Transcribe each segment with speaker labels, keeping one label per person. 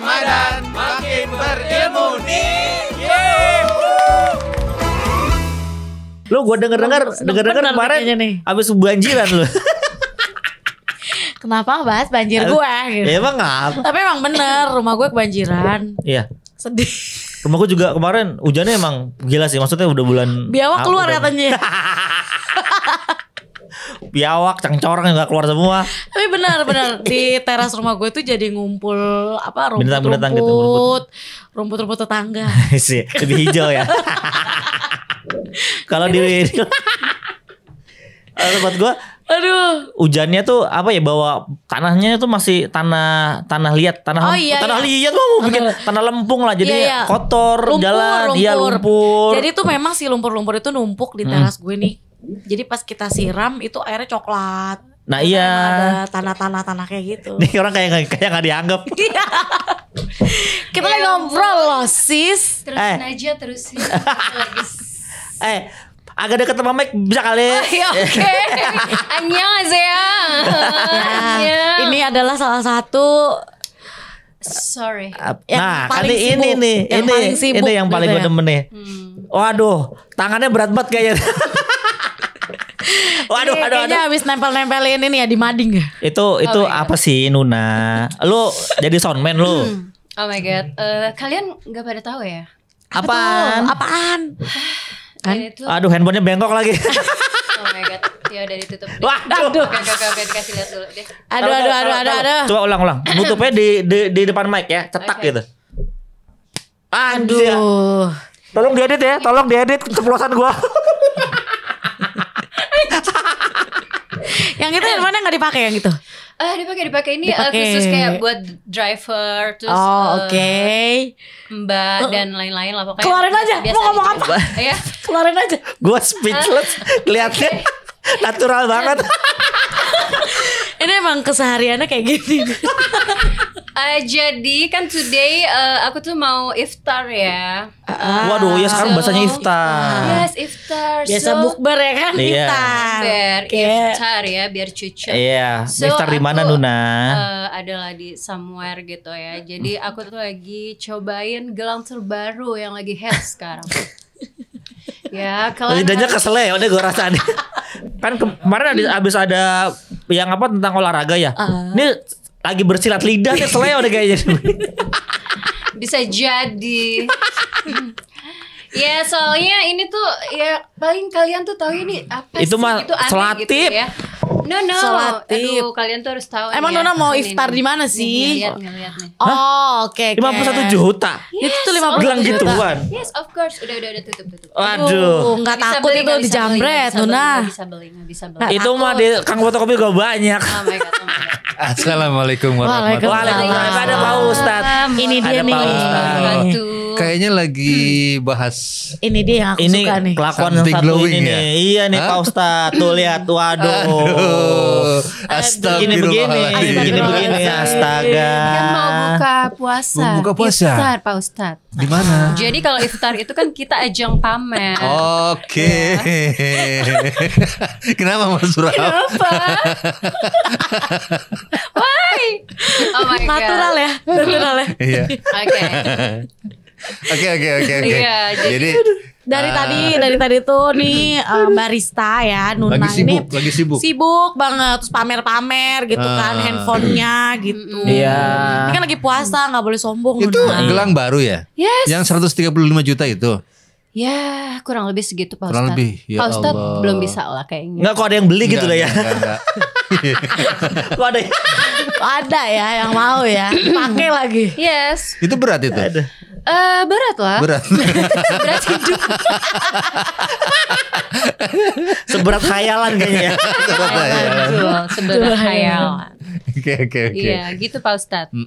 Speaker 1: Ramadan makin berilmu nih.
Speaker 2: Lu gue denger kemarin abis banjiran lu.
Speaker 3: Kenapa bahas banjir gue gitu.
Speaker 2: Ya emang ngapa?
Speaker 3: Tapi emang bener rumah gue kebanjiran.
Speaker 2: Iya.
Speaker 3: Sedih.
Speaker 2: Rumah gue juga kemarin hujannya emang gila sih. Maksudnya udah bulan
Speaker 3: biawak keluar katanya.
Speaker 2: Biawak, cengcorang gak keluar semua.
Speaker 3: Tapi benar di teras rumah gue tuh jadi ngumpul apa
Speaker 2: Binatang-binatang gitu,
Speaker 3: rumput tetangga.
Speaker 2: Sih, lebih hijau ya. Kalau di tempat gue,
Speaker 3: aduh,
Speaker 2: hujannya tuh apa ya, bawa tanahnya tuh masih tanah liat, tanah liat mau bikin tanah lempung lah, jadi kotor, lumpur, jalan dia lumpur.
Speaker 3: Jadi tuh memang si lumpur-lumpur itu numpuk di teras gue nih. Jadi pas kita siram itu airnya coklat.
Speaker 2: Nah iya,
Speaker 3: ada tanah kayak gitu.
Speaker 2: Nih orang kayak nggak dianggap.
Speaker 3: Kita lagi ngobrol loh sis.
Speaker 4: Terusin.
Speaker 2: Agak deket sama mic bisa kali.
Speaker 4: Oke. Annyeonghaseyo.
Speaker 3: Ini adalah salah satu.
Speaker 4: Sorry.
Speaker 2: Nah, kali ini yang paling gue demen nih. Waduh, tangannya berat banget kayaknya. Waduh.
Speaker 3: Kayaknya habis nempel-nempelin ini ya di mading ya.
Speaker 2: Itu apa sih Nuna? Lu jadi soundman lu.
Speaker 4: Oh my god. Kalian nggak pada tahu ya?
Speaker 3: Apaan?
Speaker 4: Kan?
Speaker 2: Aduh, handphonenya bengkok lagi.
Speaker 4: Oh my god. Ya udah ditutup.
Speaker 2: Waduh.
Speaker 4: Oke, dikasih lihat dulu deh.
Speaker 3: Aduh.
Speaker 2: Coba ulang. Nutupnya di depan mic ya, cetak gitu.
Speaker 3: Aduh.
Speaker 2: Tolong diedit keceplosan gua.
Speaker 3: Yang itu handphone nggak dipakai yang itu?
Speaker 4: Dipakai ini khusus kayak buat driver terus.
Speaker 3: Oke.
Speaker 4: Mbak dan lain-lain lah pokoknya.
Speaker 3: Keluarin aja. Mau ngomong apa?
Speaker 4: Ya.
Speaker 3: Keluarin aja.
Speaker 2: Gua speechless. Kelihatannya natural banget.
Speaker 3: Ini emang kesehariannya kayak gini.
Speaker 4: Jadi kan today aku tuh mau iftar ya.
Speaker 2: Waduh, ya sekarang bahasanya iftar.
Speaker 4: Yes, iftar.
Speaker 3: Biasa bukber ya kan?
Speaker 2: Iya.
Speaker 4: Iftar ya, biar cucu.
Speaker 2: Iya. Iftar di mana Nuna?
Speaker 4: Adalah di somewhere gitu ya. Jadi aku tuh lagi cobain gelang terbaru yang lagi hits sekarang. Ya, kalau
Speaker 2: lidahnya kesel ya, udah gue rasain. Kan kemarin abis ada yang apa tentang olahraga ya. Ini lagi bersilat lidah nih, seleo deh kayaknya.
Speaker 4: Bisa jadi. Ya soalnya ini tuh ya paling kalian tuh tahu ini apa
Speaker 2: itu
Speaker 4: sih?
Speaker 2: Mah
Speaker 4: itu aneh
Speaker 2: selatip.
Speaker 4: gitu ya. No.
Speaker 3: Selatip.
Speaker 4: Aduh, kalian tuh harus tahu.
Speaker 3: Emang Nona mau iftar di mana sih?
Speaker 4: Ngeliat nih.
Speaker 3: Oh, oke.
Speaker 2: 51 juta.
Speaker 3: Itu tuh 50
Speaker 2: gelang gituan.
Speaker 4: Yes, of course. Udah tutup.
Speaker 2: Waduh.
Speaker 3: Nggak takut itu dijambret, Nona.
Speaker 4: Nggak bisa beli.
Speaker 2: Itu mah di Kang Fotokopi gak banyak.
Speaker 4: Oh my god.
Speaker 1: Assalamualaikum warahmatullahi wabarakatuh.
Speaker 2: Waalaikumsalam. Ada Pak Ustadz.
Speaker 3: Ini dia nih.
Speaker 1: Kayaknya lagi bahas
Speaker 3: ini dia yang aku
Speaker 2: ini
Speaker 3: suka nih.
Speaker 2: kelakuan
Speaker 1: Something
Speaker 2: satu
Speaker 1: glowing
Speaker 2: ini
Speaker 1: ya?
Speaker 2: nih. Iya nih Pak Ustadz. Tuh lihat. Waduh.
Speaker 1: Astagfirullahaladzim.
Speaker 2: Begini. Astaga.
Speaker 4: Kan mau buka puasa.
Speaker 1: Mau buka puasa?
Speaker 4: Iftar Pak Ustadz.
Speaker 1: Di mana?
Speaker 4: Jadi kalau iftar itu kan kita ajang pamer.
Speaker 1: Oke. Kenapa Mas Surab?
Speaker 4: Kenapa? Why? Oh my god.
Speaker 3: Natural ya.
Speaker 1: Iya.
Speaker 4: Oke.
Speaker 1: Oke.
Speaker 4: Iya,
Speaker 1: Jadi
Speaker 3: Dari tadi tuh nih barista ya Nuna
Speaker 1: lagi sibuk.
Speaker 3: Sibuk banget, terus pamer-pamer gitu kan handphonenya gitu.
Speaker 2: Iya.
Speaker 3: Ini kan lagi puasa, nggak boleh sombong.
Speaker 1: itu
Speaker 3: Nuna.
Speaker 1: gelang baru ya?
Speaker 4: Yes.
Speaker 1: Yang 135 juta itu.
Speaker 4: Ya kurang lebih segitu Pak
Speaker 1: Kurang
Speaker 4: Ustadz.
Speaker 1: lebih, ya
Speaker 4: Pak Ustadz
Speaker 1: Allah.
Speaker 4: belum bisa lah kayaknya.
Speaker 2: Enggak kok ada yang beli gitu lah ya.
Speaker 1: Enggak.
Speaker 2: Kok ada
Speaker 3: Ada ya yang mau ya, pakai lagi.
Speaker 4: Yes.
Speaker 1: Itu berat itu.
Speaker 4: Berat lah.
Speaker 1: Berat.
Speaker 4: Berat hidup.
Speaker 2: seberat khayalan kayaknya ya.
Speaker 4: Seberat hayalan.
Speaker 1: Oke.
Speaker 4: Iya gitu Pak Ustadz.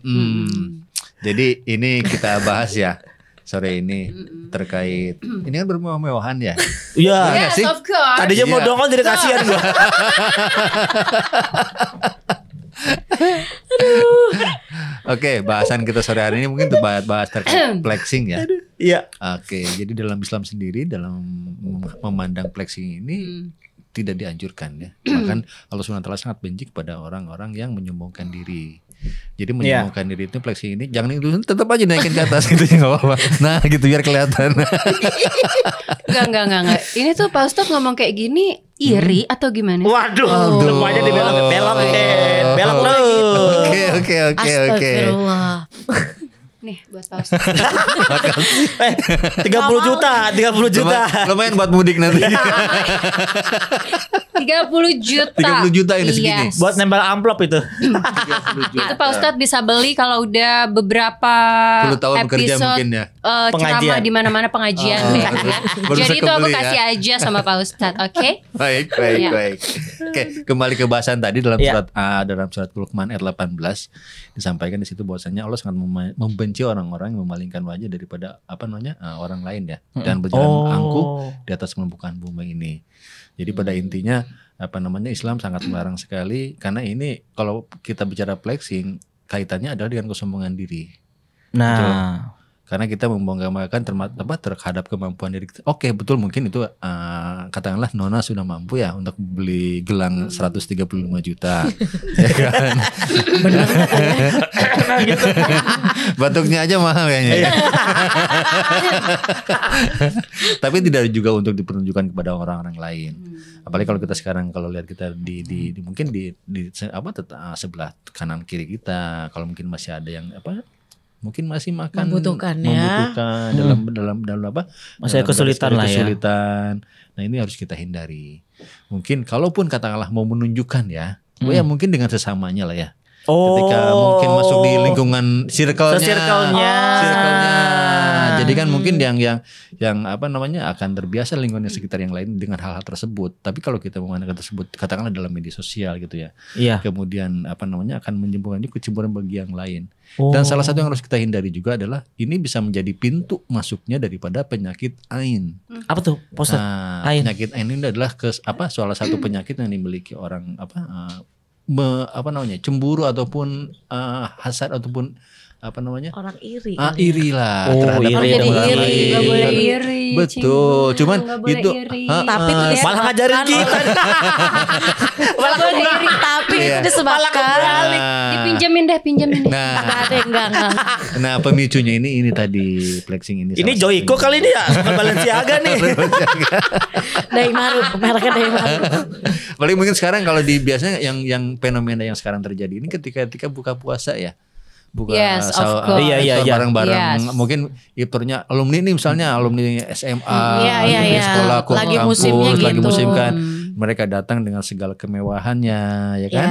Speaker 1: Jadi ini kita bahas ya sore ini terkait ini kan bermewah-mewahan ya.
Speaker 2: Iya.
Speaker 4: Yes,
Speaker 1: sih?
Speaker 4: of course.
Speaker 2: Tadinya mau
Speaker 1: Iya.
Speaker 2: dongkol jadi kasihan gua.
Speaker 1: Oke, bahasan kita sore hari ini mungkin tuh bahas terkait flexing ya.
Speaker 2: Iya.
Speaker 1: Oke, jadi dalam Islam sendiri dalam memandang flexing ini tidak dianjurkan ya. Bahkan Allah SWT sangat benci kepada orang-orang yang menyombongkan diri. Jadi menyembuhkan diri itu flexing ini jangan itu tetap aja naikin ke atas gitu ya nggak apa-apa. Nah gitu biar kelihatan.
Speaker 4: Enggak. Ini tuh Pak Ustadz ngomong kayak gini iri atau gimana?
Speaker 2: Waduh, semuanya belok
Speaker 1: Oke.
Speaker 3: Astagfirullah.
Speaker 4: Nih buat Pak Ustadz.
Speaker 2: 30 juta.
Speaker 1: Lumayan buat mudik nanti.
Speaker 4: 30 juta.
Speaker 1: 30 juta ini segini.
Speaker 2: Buat nempel amplop itu.
Speaker 4: Itu Pak Ustadz bisa beli kalau udah beberapa
Speaker 1: 10 tahun bekerja
Speaker 4: episode
Speaker 1: mungkin ya.
Speaker 4: Ceramah di mana-mana pengajian.
Speaker 1: Baru
Speaker 4: Jadi itu aku
Speaker 1: sekebeli
Speaker 4: kasih aja sama Pak Ustadz, oke?
Speaker 1: Baik. Oke, kembali ke bahasan tadi dalam surat Luqman ayat 18 disampaikan di situ bahwasanya Allah sangat membenci orang-orang yang memalingkan wajah daripada orang lain ya dan berjalan angkuh di atas permukaan bumi ini. Jadi pada intinya Islam sangat melarang sekali karena ini kalau kita bicara flexing kaitannya adalah dengan kesombongan diri.
Speaker 2: Nah,
Speaker 1: Betul. Karena kita membanggakan terhadap kemampuan diri kita. Oke, betul mungkin itu katakanlah Nona sudah mampu ya untuk beli gelang 135 juta. Ya kan?
Speaker 3: Benar
Speaker 2: gitu.
Speaker 1: Batuknya aja mahal kayaknya. Tapi tidak juga untuk dipertunjukkan kepada orang-orang lain. Apalagi kalau kita sekarang kalau lihat kita mungkin di sebelah kanan kiri kita, kalau mungkin masih ada yang mungkin masih membutuhkan dalam
Speaker 2: masih kesulitan lah ya.
Speaker 1: Nah ini harus kita hindari. Mungkin kalaupun katakanlah mau menunjukkan ya, ya mungkin dengan sesamanya lah ya. Ketika mungkin masuk di lingkungan circle-nya. Jadi kan mungkin yang akan terbiasa lingkungan sekitar yang lain dengan hal-hal tersebut. Tapi kalau kita menggunakan tersebut katakanlah dalam media sosial gitu ya. Iya. Kemudian akan menyembuhkan kecemburuan bagi yang lain. Dan salah satu yang harus kita hindari juga adalah ini bisa menjadi pintu masuknya daripada penyakit ain.
Speaker 2: Apa tuh?
Speaker 1: Penyakit ain ini adalah salah satu penyakit yang dimiliki orang cemburu ataupun hasad ataupun
Speaker 3: orang iri.
Speaker 1: Iri lah
Speaker 2: terhadap
Speaker 1: orang lain.
Speaker 4: Gak boleh iri.
Speaker 1: Betul. Cuman itu
Speaker 3: tapi itu
Speaker 2: malah ngajarin kita.
Speaker 4: Malah boleh iri.
Speaker 3: Tapi itu disebabkan
Speaker 4: pinjamin deh.
Speaker 3: Enggak.
Speaker 1: Nah, pemicunya ini tadi flexing ini.
Speaker 2: Ini Joyko kali ini ya, bukan Balenciaga nih.
Speaker 3: Daimaru, mereknya Daimaru.
Speaker 1: Paling mungkin sekarang kalau biasanya yang fenomena yang sekarang terjadi ini ketika buka puasa ya. Bareng-bareng mungkin iftarnya alumni nih misalnya alumni SMA sekolah
Speaker 3: lagi musimnya
Speaker 1: lagi
Speaker 3: gitu.
Speaker 1: musim kan mereka datang dengan segala kemewahannya ya kan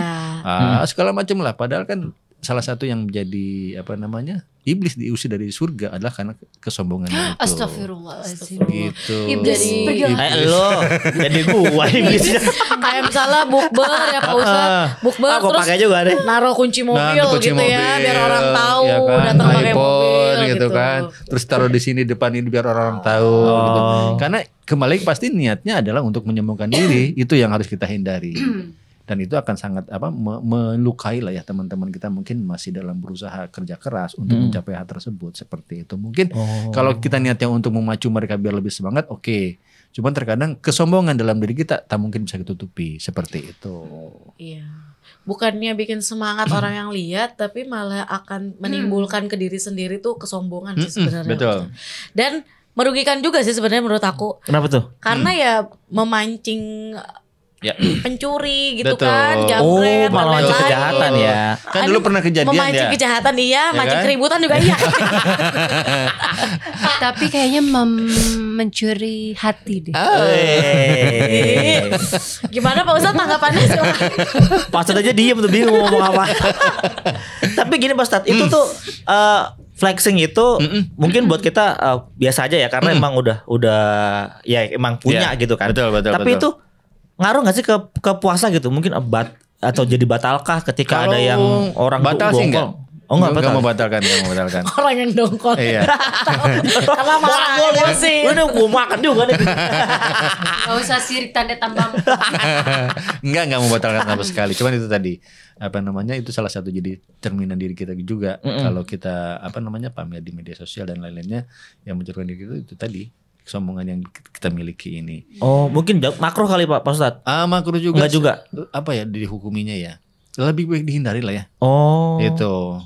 Speaker 1: segala macam lah padahal kan salah satu yang menjadi iblis diusir dari surga adalah karena kesombongan itu.
Speaker 4: Astagfirullahaladzim.
Speaker 1: Gitu.
Speaker 4: Iblis pergi.
Speaker 2: Lo jadi gua iblisnya.
Speaker 3: Kayak misalnya bukber ya Pak Ustadz. Bukber terus
Speaker 2: juga deh.
Speaker 3: naruh kunci mobil ya biar orang tahu
Speaker 1: ya kan?
Speaker 3: datang pakai mobil
Speaker 1: gitu kan. Terus taruh di sini depan ini biar orang tahu gitu. Karena kembali pasti niatnya adalah untuk menyembuhkan diri, itu yang harus kita hindari. Dan itu akan sangat melukai lah ya teman-teman kita mungkin masih dalam berusaha kerja keras untuk mencapai hal tersebut seperti itu. Mungkin kalau kita niatnya untuk memacu mereka biar lebih semangat, oke. Cuman terkadang kesombongan dalam diri kita tak mungkin bisa ditutupi seperti itu.
Speaker 3: Iya. Bukannya bikin semangat orang yang lihat, tapi malah akan menimbulkan ke diri sendiri tuh kesombongan sih sebenarnya.
Speaker 1: Betul.
Speaker 3: Dan merugikan juga sih sebenarnya menurut aku.
Speaker 2: Kenapa tuh?
Speaker 3: Karena ya memancing pencuri gitu. Betul. Kan,
Speaker 2: jambret, malah mancing kejahatan ya.
Speaker 1: Kan dulu pernah kejadian
Speaker 3: memancing kejahatan iya, ya mancing kan? Keributan juga iya.
Speaker 4: Tapi kayaknya mencuri hati deh.
Speaker 3: Gimana Pak Ustadz tanggapannya sih?
Speaker 2: Pak Ustadz aja diem tuh bingung ngomong apa. Tapi gini Pak Ustadz, itu tuh flexing itu mungkin buat kita biasa aja ya karena emang udah ya emang punya gitu kan.
Speaker 1: Betul.
Speaker 2: Tapi itu ngaruh gak sih ke puasa gitu? Mungkin atau jadi batalkah ketika ada yang orang
Speaker 1: batal sih enggak?
Speaker 2: Enggak
Speaker 1: mau batalkan.
Speaker 3: Orang yang dongkol.
Speaker 1: Iya.
Speaker 3: Karena marah sih.
Speaker 2: Udah gue makan juga nih.
Speaker 4: Gak usah sirik tanda tambang.
Speaker 1: Enggak mau batalkan sama sekali. Cuman itu tadi itu salah satu jadi cerminan diri kita juga. Kalau kita pamer di media sosial dan lain-lainnya yang mencerminkan diri itu tadi. Kesombongan yang kita miliki ini.
Speaker 2: Oh, mungkin makruh kali Pak Ustadz.
Speaker 1: Makruh juga.
Speaker 2: Enggak juga.
Speaker 1: Apa ya dihukuminya ya? lebih baik dihindari lah ya.
Speaker 2: Oh.
Speaker 1: Itu.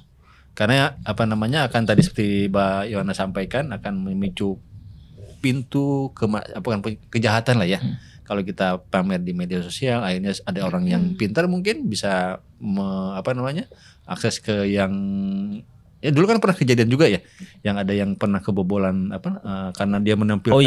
Speaker 1: Karena akan tadi seperti Mbak Yohana sampaikan akan memicu pintu kejahatan lah ya. Kalau kita pamer di media sosial, akhirnya ada orang yang pintar mungkin bisa akses ke yang ya dulu kan pernah kejadian juga ya, yang ada yang pernah kebobolan karena dia menampilkan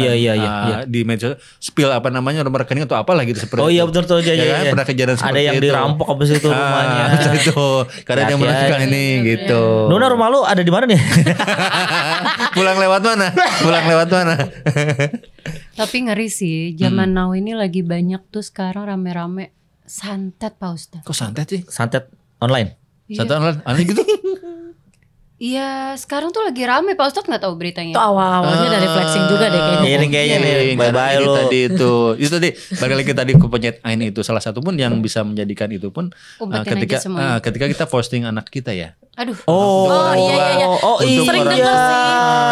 Speaker 1: di media spill nomor rekening atau apalah gitu seperti
Speaker 2: Oh iya betul
Speaker 1: ya kan? Pernah kejadian seperti
Speaker 2: ada yang
Speaker 1: itu.
Speaker 2: Dirampok habis itu rumahnya.
Speaker 1: Itu karena dia menampilkan ini gitu.
Speaker 2: Nona, rumah lu ada di mana nih?
Speaker 1: Pulang lewat mana?
Speaker 4: Tapi ngeri sih, zaman now ini lagi banyak tuh sekarang rame-rame santet Pak Ustadz.
Speaker 1: Kok santet sih?
Speaker 2: Santet online.
Speaker 1: Santet online aneh gitu.
Speaker 4: Iya, sekarang tuh lagi rame Pak Ustadz, nggak tahu beritanya.
Speaker 3: Itu awalnya dari flexing juga deh kayaknya.
Speaker 2: Ini kayaknya nih, bye-bye lu.
Speaker 1: Itu tadi balik lagi tadi ke penyet ain itu salah satu pun yang bisa menjadikan itu pun ketika kita posting anak kita ya.
Speaker 4: Aduh.
Speaker 3: Iya.
Speaker 1: Untuk
Speaker 3: Sering
Speaker 1: orang
Speaker 3: dengar sih.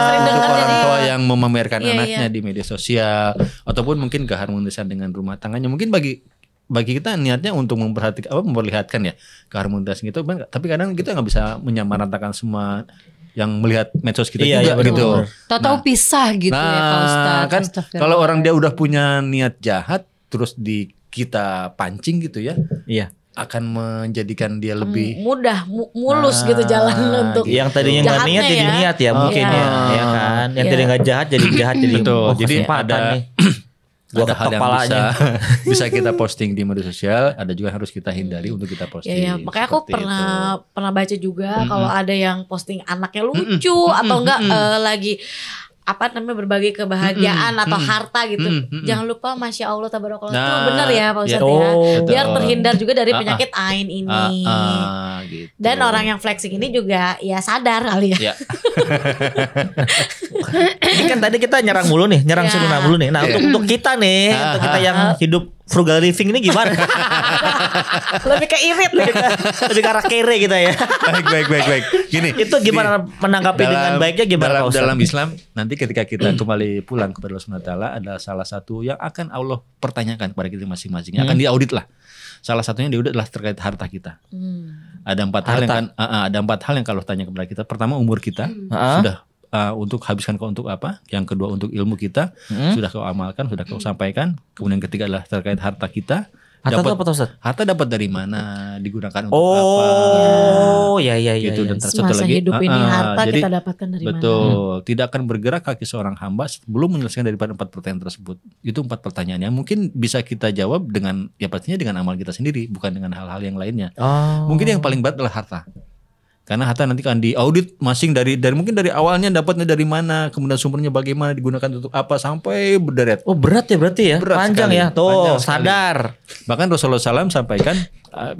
Speaker 3: Sering
Speaker 1: untuk
Speaker 3: dengar
Speaker 1: orang
Speaker 3: jadi.
Speaker 1: tua yang memamerkan
Speaker 3: Iya,
Speaker 1: anaknya di media sosial ataupun mungkin keharmonisan dengan rumah tangganya, mungkin bagi kita niatnya untuk memperlihatkan ya keharmonisan gitu, tapi kadang kita nggak bisa menyamaratakan semua yang melihat medsos kita juga gitu.
Speaker 4: Tahu-tahu pisah gitu ya Pak Ustadz.
Speaker 1: Kan kalau orang dia udah punya niat jahat terus kita pancing gitu ya.
Speaker 2: Iya.
Speaker 1: Akan menjadikan dia lebih
Speaker 3: mudah mulus gitu jalan untuk
Speaker 2: yang tadinya nggak niat jadi niat ya mungkin ya kan. Yang tadinya nggak jahat jadi jahat jadi
Speaker 1: betul. Jadi ada
Speaker 2: nih. Ada
Speaker 1: hal yang bisa kita posting di media sosial, ada juga yang harus kita hindari untuk kita posting.
Speaker 3: Iya, makanya aku pernah baca juga kalau ada yang posting anaknya lucu atau enggak lagi berbagi kebahagiaan atau harta gitu. Jangan lupa Masya Allah Tabarakallah. Itu benar ya Pak Ustadz ya. Biar terhindar juga dari penyakit ain ini.
Speaker 1: Gitu.
Speaker 3: Dan orang yang flexing ini juga ya sadar kali ya.
Speaker 2: Ini kan tadi kita nyerang mulu nih, sunnah mulu nih. Nah, untuk kita nih, untuk kita yang hidup frugal living ini gimana?
Speaker 3: Lebih ke irit.
Speaker 2: Lebih ke arah kere kita ya.
Speaker 1: Baik. Gini.
Speaker 2: Itu gimana menanggapi dengan baiknya gimana Pak Ustadz?
Speaker 1: Dalam Islam nanti ketika kita kembali pulang kepada Allah Subhanahu wa taala ada salah satu yang akan Allah pertanyakan kepada kita masing-masing. Akan diaudit lah. Salah satunya diaudit adalah terkait harta kita. Ada 4 hal yang kalau tanya kepada kita. Pertama umur kita sudah untuk habiskan kau untuk apa? Yang kedua untuk ilmu kita sudah kau amalkan, sudah kau sampaikan. Kemudian ketiga adalah terkait harta kita. Harta dapat dari mana? Digunakan untuk apa?
Speaker 2: Oh, ya.
Speaker 1: Gitu. Dan
Speaker 3: Semasa
Speaker 1: lagi,
Speaker 3: hidup ini harta
Speaker 1: jadi,
Speaker 3: kita dapatkan dari mana?
Speaker 1: Betul. Tidak akan bergerak kaki seorang hamba sebelum menyelesaikan daripada 4 pertanyaan tersebut. Itu 4 pertanyaan yang mungkin bisa kita jawab dengan ya pastinya dengan amal kita sendiri, bukan dengan hal-hal yang lainnya. Mungkin yang paling berat adalah harta. Karena harta nanti kan diaudit masing dari mungkin dari awalnya dapatnya dari mana, kemudian sumbernya bagaimana, digunakan untuk apa sampai berderet.
Speaker 2: Oh berat ya berarti ya,
Speaker 1: berat
Speaker 2: panjang
Speaker 1: sekali.
Speaker 2: ya, tuh
Speaker 1: Panjang
Speaker 2: sadar.
Speaker 1: Bahkan Rasulullah SAW sampaikan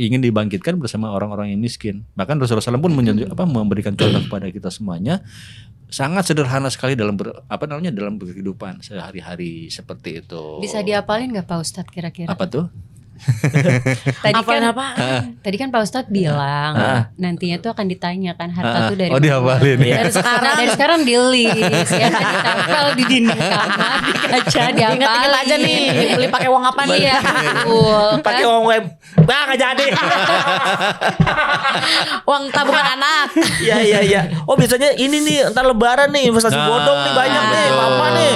Speaker 1: ingin dibangkitkan bersama orang-orang yang miskin. Bahkan Rasulullah SAW pun memberikan contoh kepada kita semuanya. Sangat sederhana sekali dalam dalam berkehidupan sehari-hari seperti itu.
Speaker 4: Bisa diapalin nggak Pak Ustadz kira-kira?
Speaker 1: Apa tuh?
Speaker 4: Tadi kan Pak Ustadz bilang nantinya tuh akan ditanyakan harta tuh dari
Speaker 1: dihafalin ya.
Speaker 4: Dari sekarang di list ya kan, ditempel di dinding kamar, di kaca,
Speaker 3: Ingat-ingat aja nih beli pakai uang apa nih ya.
Speaker 2: Pakai uang web. Nggak jadi.
Speaker 3: Uang tabungan anak.
Speaker 2: Iya. Oh biasanya ini nih entar lebaran nih investasi bodong nih banyak nih, apa nih.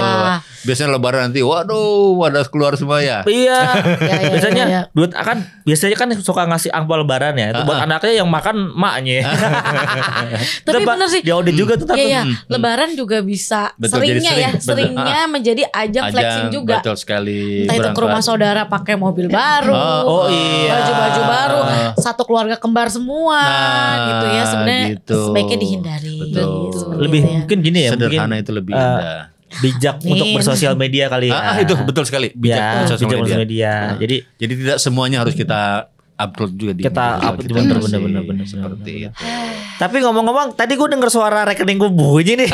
Speaker 1: Biasanya lebaran nanti wadah keluar semua ya.
Speaker 2: Iya. Biasanya duit biasanya kan suka ngasih angpau lebaran ya. Itu buat anaknya yang makan maknya.
Speaker 3: Tapi benar sih.
Speaker 2: Dia audit juga tuh.
Speaker 3: Iya. Lebaran juga bisa seringnya menjadi ajang flexing juga.
Speaker 1: Betul sekali.
Speaker 3: Entah itu ke rumah saudara pakai mobil baru. Baju-baju baru. Satu keluarga kembar semua gitu ya. Sebenarnya sebaiknya dihindari.
Speaker 2: Betul. Lebih mungkin gini ya.
Speaker 1: Sederhana itu lebih indah.
Speaker 2: Bijak untuk bersosial media kali ya.
Speaker 1: Itu betul sekali. Bijak bersosial media.
Speaker 2: Jadi
Speaker 1: tidak semuanya harus kita upload juga di
Speaker 2: kita upload bener-bener
Speaker 1: seperti itu.
Speaker 2: Tapi ngomong-ngomong tadi gue denger suara rekening gue bunyi nih.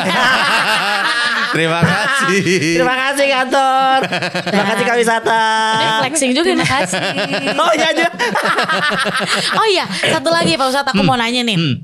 Speaker 1: Terima kasih.
Speaker 2: Terima kasih kantor. Terima kasih Kak Wisata.
Speaker 3: Ini flexing juga. Terima kasih. Oh iya, satu lagi Pak Ustadz, aku mau nanya nih.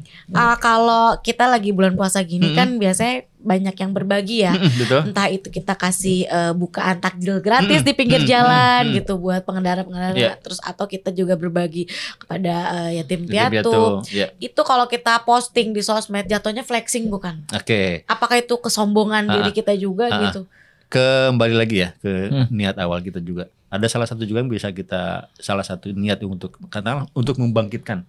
Speaker 3: Kalau kita lagi bulan puasa gini kan biasanya banyak yang berbagi ya.
Speaker 1: Betul.
Speaker 3: Entah itu kita kasih bukaan takjil gratis di pinggir jalan gitu buat pengendara-pengendara.
Speaker 1: Yeah.
Speaker 3: Terus atau kita juga berbagi kepada yatim
Speaker 1: Yatim
Speaker 3: piatu.
Speaker 1: Ya.
Speaker 3: Itu kalau kita posting di sosmed jatuhnya flexing bukan?
Speaker 1: Oke.
Speaker 3: Apakah itu kesombongan diri kita juga gitu?
Speaker 1: Kembali lagi ya ke niat awal kita juga. Ada salah satu juga yang bisa kita, salah satu niat untuk katakanlah untuk membangkitkan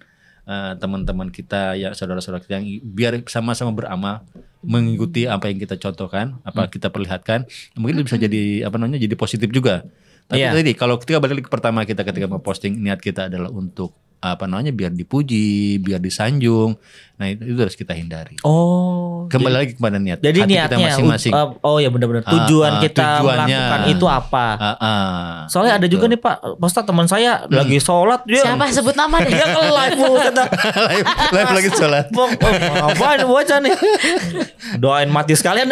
Speaker 1: teman-teman kita ya, saudara-saudara kita yang biar sama-sama beramal mengikuti apa yang kita contohkan, apa kita perlihatkan, mungkin itu bisa jadi jadi positif juga. Tapi tadi kalau ketika balik ke pertama kita ketika memposting, niat kita adalah untuk biar dipuji, biar disanjung. Nah, itu harus kita hindari. Kembali lagi kepada niat.
Speaker 2: Jadi
Speaker 1: hati
Speaker 2: niatnya
Speaker 1: kita masing-masing.
Speaker 2: ya benar-benar tujuan kita
Speaker 1: tujuannya.
Speaker 2: melakukan itu apa? Soalnya ada
Speaker 1: Gitu.
Speaker 2: juga nih Pak Ustaz, teman saya lagi sholat dia.
Speaker 3: Siapa sebut nama deh?
Speaker 2: Dia ke live kata.
Speaker 1: live lagi sholat.
Speaker 2: Ngapain bocah nih? Doain mati sekalian.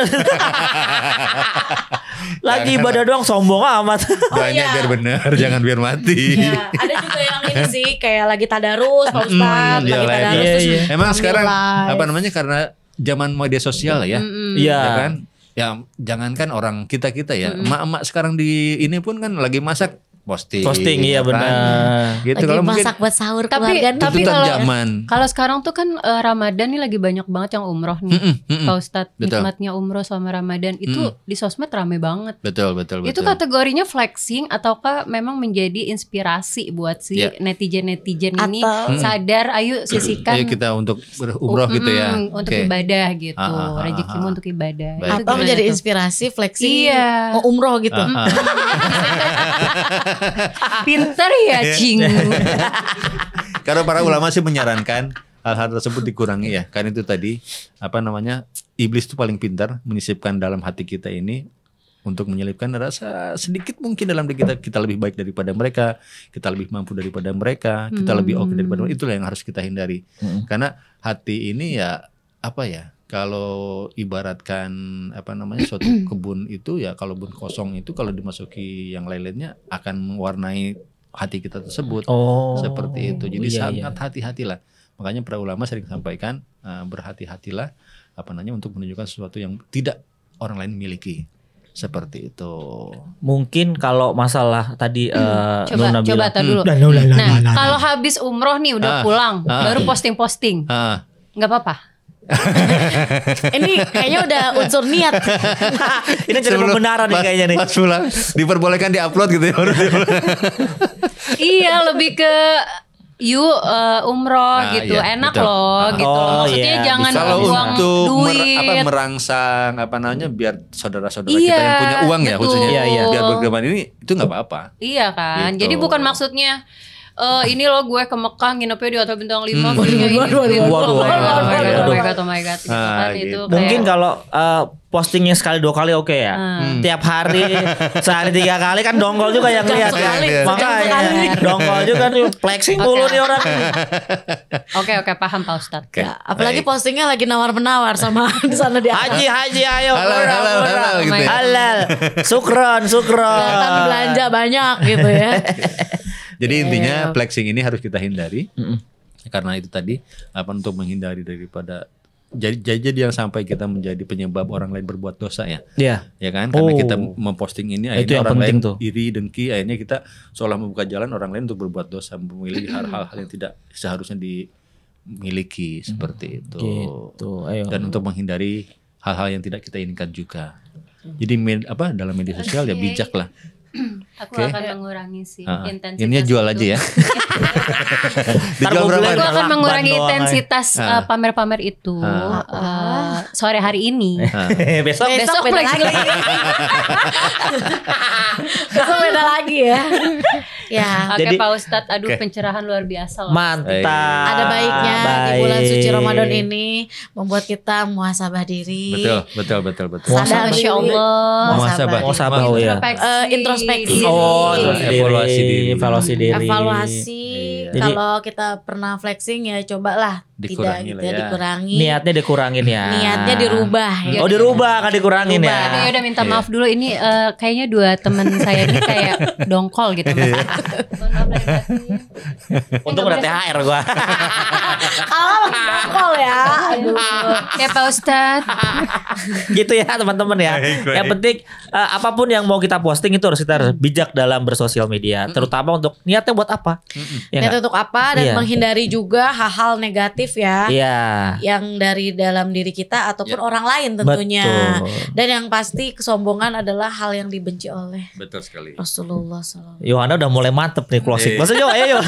Speaker 2: Lagi ibadah doang sombong amat.
Speaker 1: Doanya biar benar, jangan biar mati.
Speaker 3: Ya, ada juga yang ini sih kayak lagi tadarus Pak Ustadz,
Speaker 1: Dia
Speaker 3: lagi
Speaker 1: live.
Speaker 3: tadarus
Speaker 2: Iya,
Speaker 3: terus
Speaker 2: iya.
Speaker 1: Emang
Speaker 3: ambil
Speaker 1: sekarang
Speaker 3: live.
Speaker 1: karena zaman media sosial ya.
Speaker 2: Iya.
Speaker 1: Ya kan? Ya jangankan orang kita ya, emak-emak sekarang di ini pun kan lagi masak posting.
Speaker 2: Iya
Speaker 1: kan?
Speaker 2: benar.
Speaker 1: Gitu
Speaker 3: Lagi
Speaker 1: kalau mungkin
Speaker 3: masak buat sahur
Speaker 4: Tapi
Speaker 3: keluarga nih.
Speaker 1: tuntutan
Speaker 4: kalau
Speaker 1: zaman.
Speaker 4: kalau sekarang tuh kan Ramadan nih lagi banyak banget yang umroh nih. Pak Ustadz,
Speaker 1: Betul.
Speaker 4: nikmatnya umroh sama Ramadan itu di sosmed rame banget.
Speaker 1: Betul.
Speaker 4: Itu kategorinya flexing ataukah memang menjadi inspirasi buat si
Speaker 1: Ya.
Speaker 4: netizen-netizen ini
Speaker 3: Atau-
Speaker 4: sadar, ayo sisihkan
Speaker 1: Ayo kita untuk berumroh gitu ya.
Speaker 4: untuk
Speaker 1: Oke.
Speaker 4: ibadah gitu.
Speaker 1: Ah.
Speaker 4: Rezekimu untuk ibadah.
Speaker 1: Baik.
Speaker 4: Itu
Speaker 3: Atau
Speaker 4: gimana
Speaker 3: menjadi
Speaker 4: tuh?
Speaker 3: inspirasi flexing
Speaker 4: Iya.
Speaker 3: umroh gitu.
Speaker 4: Pinter ya Cing.
Speaker 1: Karena para ulama sih menyarankan hal-hal tersebut dikurangi ya. Karena itu tadi iblis itu paling pintar menyisipkan dalam hati kita ini untuk menyelipkan rasa sedikit mungkin dalam diri kita lebih baik daripada mereka, kita lebih mampu daripada mereka, kita lebih oke daripada mereka. Itulah yang harus kita hindari. Karena hati ini ya kalau ibaratkan suatu kebun itu ya, kalau kebun kosong itu kalau dimasuki yang lain-lainnya akan mewarnai hati kita tersebut. Seperti itu. Jadi sangat hati-hatilah. Makanya para ulama sering sampaikan berhati-hatilah untuk menunjukkan sesuatu yang tidak orang lain miliki. Seperti itu.
Speaker 2: Mungkin kalau masalah tadi Nuna
Speaker 4: Coba
Speaker 2: bilang,
Speaker 4: tar dulu. Nah, kalau habis umroh nih udah pulang, baru posting-posting. Nggak apa-apa.
Speaker 3: Ini kayaknya udah unsur niat.
Speaker 2: ini jadi pembenaran nih kayaknya nih.
Speaker 1: Pas pulang diperbolehkan diupload gitu ya.
Speaker 4: Iya, lebih ke umroh gitu,
Speaker 1: iya,
Speaker 4: enak
Speaker 1: betul.
Speaker 4: loh gitu. Maksudnya
Speaker 2: iya,
Speaker 4: jangan
Speaker 2: bisa.
Speaker 1: Kalau
Speaker 4: buang
Speaker 1: untuk
Speaker 4: duit.
Speaker 1: merangsang biar saudara-saudara
Speaker 4: Iya,
Speaker 1: kita yang punya uang ya
Speaker 4: betul.
Speaker 1: khususnya
Speaker 2: Iya.
Speaker 1: biar bergabung ini itu nggak apa-apa.
Speaker 4: Iya kan.
Speaker 1: Gitu.
Speaker 4: Jadi bukan maksudnya ini loh gue ke Mekah nginepnya di hotel bintang 5
Speaker 2: Waduh.
Speaker 4: Oh my god gitu kan
Speaker 1: Gitu.
Speaker 4: itu
Speaker 2: Mungkin
Speaker 4: kayak
Speaker 2: kalau postingnya sekali 2 kali oke ya. Tiap hari sehari 3 kali kan dongkol juga yang lihat ya.
Speaker 3: sekali,
Speaker 2: Makanya dongkol juga nih flexing mulu nih orang.
Speaker 4: Oke, paham Pak Ustadz.
Speaker 1: Oke,
Speaker 3: Ya, apalagi
Speaker 1: baik.
Speaker 3: postingnya lagi nawar-menawar sama di sana di atas.
Speaker 2: Haji ayo
Speaker 1: Halal, gitu ya.
Speaker 2: halal. Sukron.
Speaker 3: Kelihatan belanja banyak gitu ya.
Speaker 1: Jadi intinya flexing ini harus kita hindari. Karena itu tadi untuk menghindari daripada jadi yang sampai kita menjadi penyebab orang lain berbuat dosa ya.
Speaker 2: Iya.
Speaker 1: Ya kan? Karena kita memposting ini
Speaker 2: Itu
Speaker 1: akhirnya
Speaker 2: yang
Speaker 1: orang
Speaker 2: penting
Speaker 1: lain
Speaker 2: tuh.
Speaker 1: iri, dengki, akhirnya kita seolah membuka jalan orang lain untuk berbuat dosa, memilih hal-hal yang tidak seharusnya dimiliki seperti itu.
Speaker 2: Gitu. Ayo.
Speaker 1: Dan untuk menghindari hal-hal yang tidak kita inginkan juga. Jadi dalam media sosial ya bijak lah.
Speaker 4: Aku
Speaker 1: Oke.
Speaker 4: akan mengurangi sih intensitas.
Speaker 1: Ininya jual
Speaker 4: itu.
Speaker 1: aja ya.
Speaker 2: Ntar
Speaker 1: Dijual
Speaker 2: mobilnya
Speaker 1: berapa?
Speaker 4: Aku akan
Speaker 2: lakban
Speaker 4: mengurangi
Speaker 2: doang,
Speaker 4: intensitas pamer-pamer itu sore hari ini.
Speaker 2: Besok
Speaker 3: Besok beda
Speaker 4: flexing
Speaker 3: lagi. Besok beda lagi ya. Ya.
Speaker 4: Oke
Speaker 2: Jadi-
Speaker 4: Pak Ustadz, aduh
Speaker 1: Oke.
Speaker 4: pencerahan luar biasa loh.
Speaker 2: mantap.
Speaker 3: Ada baiknya di bulan
Speaker 2: Baik.
Speaker 3: suci Ramadan ini membuat kita muhasabah diri.
Speaker 1: Betul.
Speaker 3: Sadar
Speaker 4: Masya
Speaker 3: diri.
Speaker 4: Allah.
Speaker 1: Muhasabah.
Speaker 2: Muhasabah, oh ya.
Speaker 3: Introspeksi.
Speaker 2: Oh,
Speaker 3: Diri.
Speaker 1: Evaluasi diri.
Speaker 2: Evaluasi diri.
Speaker 3: Evaluasi.
Speaker 2: Jadi-
Speaker 3: Kalau kita pernah flexing ya cobalah
Speaker 1: Dikurangi
Speaker 3: tidak gitu
Speaker 1: lah
Speaker 3: ya,
Speaker 1: ya.
Speaker 3: dikurangi.
Speaker 2: Niatnya dikurangin ya.
Speaker 3: Niatnya dirubah ya.
Speaker 2: Oh dirubah kan dikurangin
Speaker 3: Dirubah.
Speaker 2: ya.
Speaker 4: Ya udah minta maaf dulu ini kayaknya dua temen saya ini kayak dongkol gitu. Mohon maaf lahir batin.
Speaker 2: Untung udah THR gua.
Speaker 3: Kalau dongkol ya. Aduh.
Speaker 4: Ya Pak Ustadz.
Speaker 2: Gitu ya teman-teman ya.
Speaker 1: Baik.
Speaker 2: Yang penting apapun yang mau kita posting itu harus kita bijak dalam bersosial media, terutama untuk niatnya buat apa? Ya
Speaker 3: Niat
Speaker 2: nggak?
Speaker 3: untuk apa dan
Speaker 2: Iya.
Speaker 3: menghindari juga hal-hal negatif ya.
Speaker 2: Iya.
Speaker 3: Yang dari dalam diri kita ataupun orang lain tentunya.
Speaker 2: Betul.
Speaker 3: Dan yang pasti kesombongan adalah hal yang dibenci oleh
Speaker 1: Betul sekali.
Speaker 3: Rasulullah SAW.
Speaker 2: Yohana udah mulai mantep nih closing.
Speaker 1: Iya.
Speaker 2: Maksudnya ayo.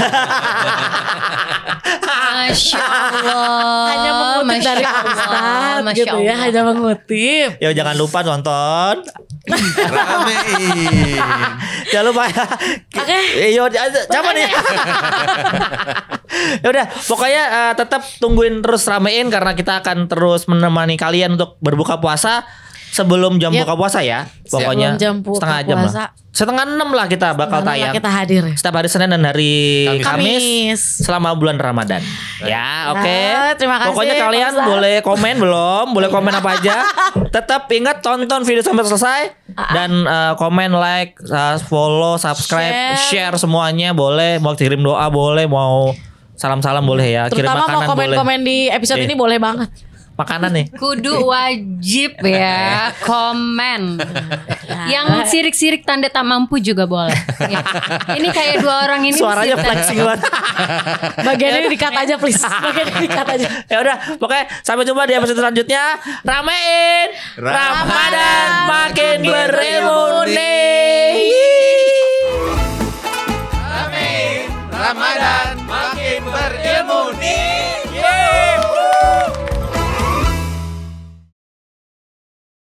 Speaker 4: Masya Allah.
Speaker 3: Hanya mengutip
Speaker 4: Masya
Speaker 3: dari
Speaker 4: Allah,
Speaker 3: Ustadz
Speaker 4: Masya
Speaker 3: gitu ya,
Speaker 4: Allah.
Speaker 3: hanya mengutip.
Speaker 2: Yo jangan lupa nonton.
Speaker 1: Ramein.
Speaker 2: Jangan lupa ya.
Speaker 3: Oke.
Speaker 2: Yo siapa nih? Ya udah, pokoknya tetap tungguin terus ramein karena kita akan terus menemani kalian untuk berbuka puasa sebelum jam
Speaker 3: Yep.
Speaker 2: buka puasa ya. Pokoknya
Speaker 3: Sebelum jam buka
Speaker 2: setengah jam
Speaker 3: puasa.
Speaker 2: lah. Setengah 6 lah kita bakal
Speaker 3: Mana
Speaker 2: tayang.
Speaker 3: kita hadir.
Speaker 2: Setiap hari Senin dan hari Kamis
Speaker 3: Kamis.
Speaker 2: selama bulan Ramadan. Ya, oke.
Speaker 3: terima kasih,
Speaker 2: Pokoknya kalian
Speaker 3: Pak Ustadz.
Speaker 2: boleh komen belum? Boleh komen apa aja. Tetap ingat tonton video sampai selesai dan komen, like, follow, subscribe, share semuanya boleh. Mau kirim doa boleh, mau salam-salam boleh ya. Kirim
Speaker 3: Terutama mau
Speaker 2: makanan boleh.
Speaker 3: komen-komen di episode
Speaker 2: Iya.
Speaker 3: ini boleh banget.
Speaker 2: Makanan nih.
Speaker 4: Kudu wajib ya komen. Yang sirik-sirik tanda tak mampu juga boleh. Ya. Ini kayak dua orang ini
Speaker 2: Suaranya
Speaker 4: mesti-
Speaker 2: flexing banget.
Speaker 3: Bagian ini di-cut aja please. Bagian ini di-cut aja.
Speaker 2: Ya udah, pokoknya sampai jumpa di episode selanjutnya. Ramein Ramadan makin berilmu nih.
Speaker 1: Ramadan makin berilmu nih.